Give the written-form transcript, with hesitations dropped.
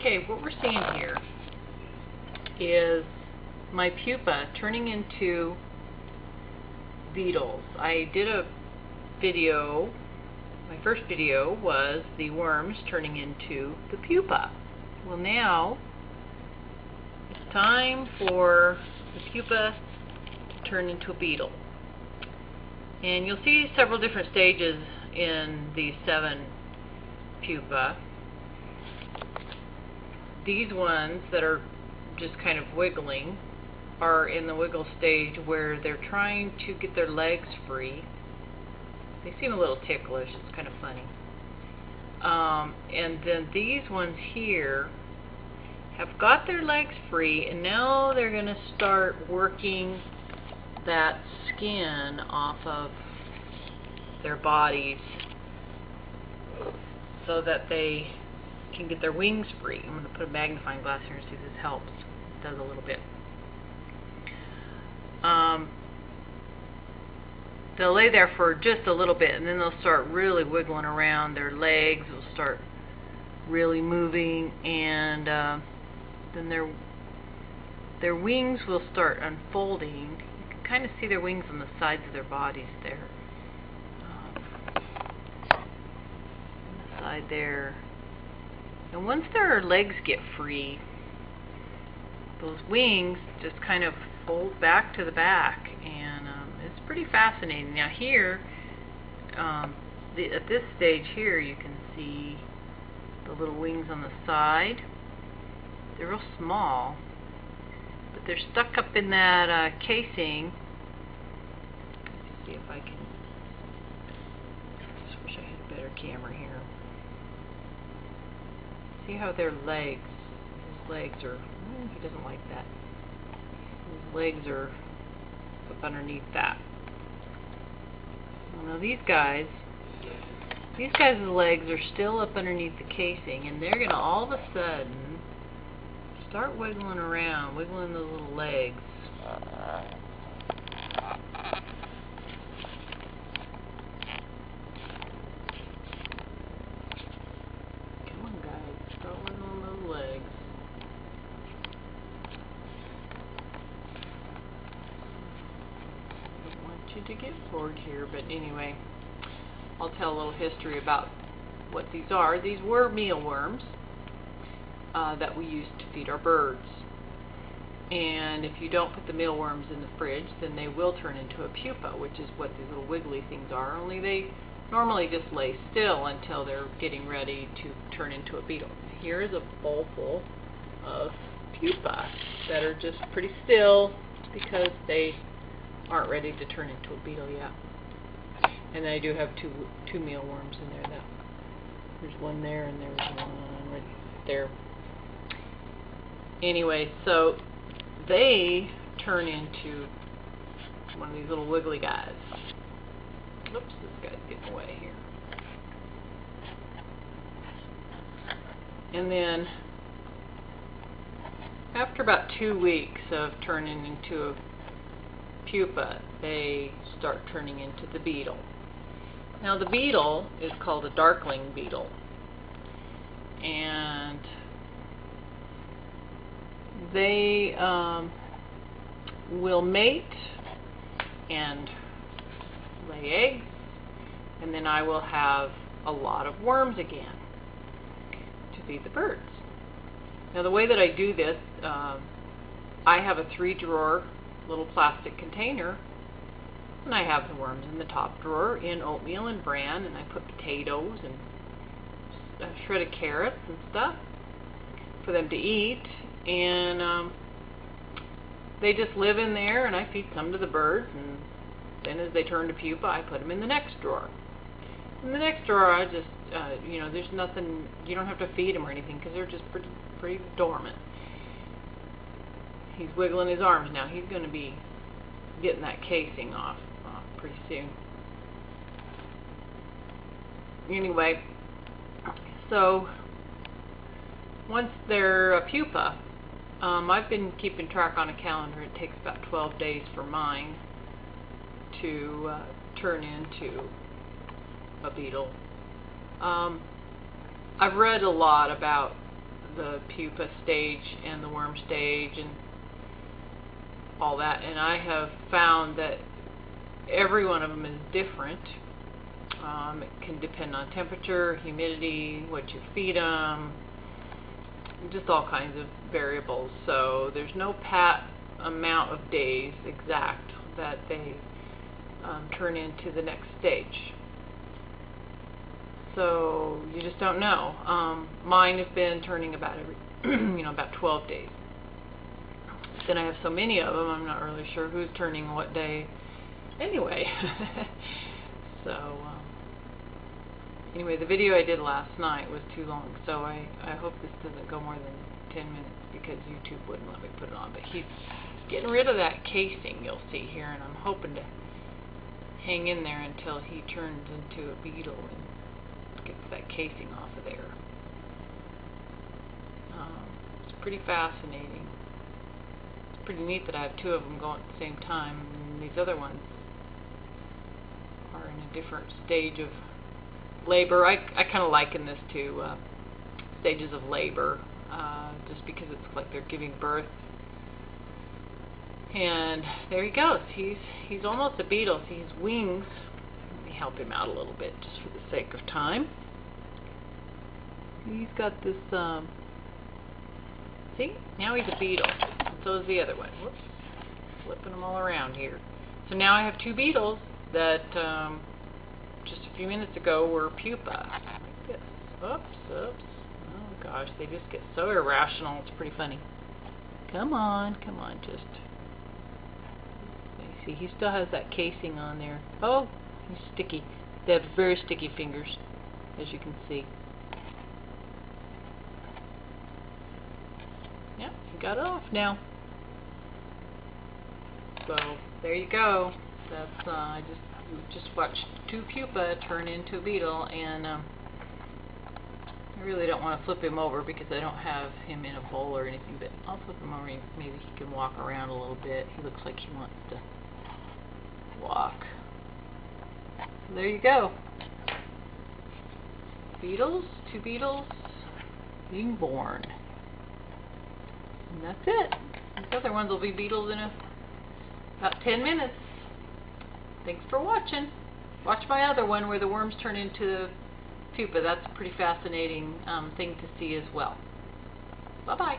Okay, what we're seeing here is my pupa turning into beetles. I did a video, my first video was the worms turning into the pupa. Well, now it's time for the pupa to turn into a beetle. And you'll see several different stages in these 7 pupa. These ones that are just kind of wiggling are in the wiggle stage where they're trying to get their legs free. They seem a little ticklish, it's kind of funny. And then these ones here have got their legs free, and now they're going to start working that skin off of their bodies so that they can get their wings free. I'm going to put a magnifying glass here and see if this helps. It does a little bit. They'll lay there for just a little bit, and then they'll start really wiggling around. Their legs will start really moving, and then their wings will start unfolding. You can kind of see their wings on the sides of their bodies there. On the side there. And once their legs get free, those wings just kind of fold back to the back, and it's pretty fascinating. Now here, at this stage here, you can see the little wings on the side. They're real small, but they're stuck up in that casing. Let's see if I can. I just wish I had a better camera here. See how their legs, his legs are, he doesn't like that. His legs are up underneath that. Now these guys' legs are still up underneath the casing, and they're going to all of a sudden start wiggling around, wiggling those little legs. To get bored here, but anyway, I'll tell a little history about what these are. These were mealworms that we used to feed our birds, and if you don't put the mealworms in the fridge, then they will turn into a pupa, which is what these little wiggly things are, only they normally just lay still until they're getting ready to turn into a beetle. Here is a bowl full of pupa that are just pretty still because they aren't ready to turn into a beetle yet. And I do have two mealworms in there. There's one there, and there's one right there. Anyway, so they turn into one of these little wiggly guys. Oops, this guy's getting away here. And then after about 2 weeks of turning into a pupa, they start turning into the beetle. Now the beetle is called a darkling beetle, and they will mate and lay eggs, and then I will have a lot of worms again to feed the birds. Now the way that I do this, I have a 3-drawer little plastic container, and I have the worms in the top drawer in oatmeal and bran, and I put potatoes and shredded carrots and stuff for them to eat, and they just live in there, and I feed some to the birds, and then as they turn to pupa, I put them in the next drawer. In the next drawer, I just there's nothing, you don't have to feed them or anything because they're just pretty dormant. He's wiggling his arms now. He's going to be getting that casing off pretty soon. Anyway, so once they're a pupa, I've been keeping track on a calendar. It takes about 12 days for mine to turn into a beetle. I've read a lot about the pupa stage and the worm stage and all that, and I have found that every one of them is different. It can depend on temperature, humidity, what you feed them, just all kinds of variables. So there's no pat amount of days exact that they turn into the next stage. So you just don't know. Mine have been turning about every, about 12 days. Then I have so many of them, I'm not really sure who's turning what day. Anyway, so anyway, the video I did last night was too long, so I hope this doesn't go more than 10 minutes because YouTube wouldn't let me put it on. But he's getting rid of that casing, you'll see here, and I'm hoping to hang in there until he turns into a beetle and gets that casing off of there. It's pretty fascinating. It's pretty neat that I have two of them going at the same time, and these other ones are in a different stage of labor. I kind of liken this to stages of labor, just because it's like they're giving birth. And there he goes. He's almost a beetle. See his wings. Let me help him out a little bit, just for the sake of time. He's got this. See, now he's a beetle. And so is the other one. Whoops, flipping them all around here. So now I have two beetles that just a few minutes ago were pupa, like this. Oops, oops. Oh gosh, they just get so irrational. It's pretty funny. Come on, just. See, he still has that casing on there. Oh, he's sticky. They have very sticky fingers, as you can see. Yeah, he got it off now. So there you go. That's I just watched two pupa turn into a beetle, and I really don't want to flip him over because I don't have him in a bowl or anything, but I'll flip him over. Maybe he can walk around a little bit. He looks like he wants to walk. So there you go. Beetles, two beetles being born. And that's it. These other ones will be beetles in about 10 minutes. Thanks for watching. Watch my other one where the worms turn into pupa. That's a pretty fascinating thing to see as well. Bye-bye.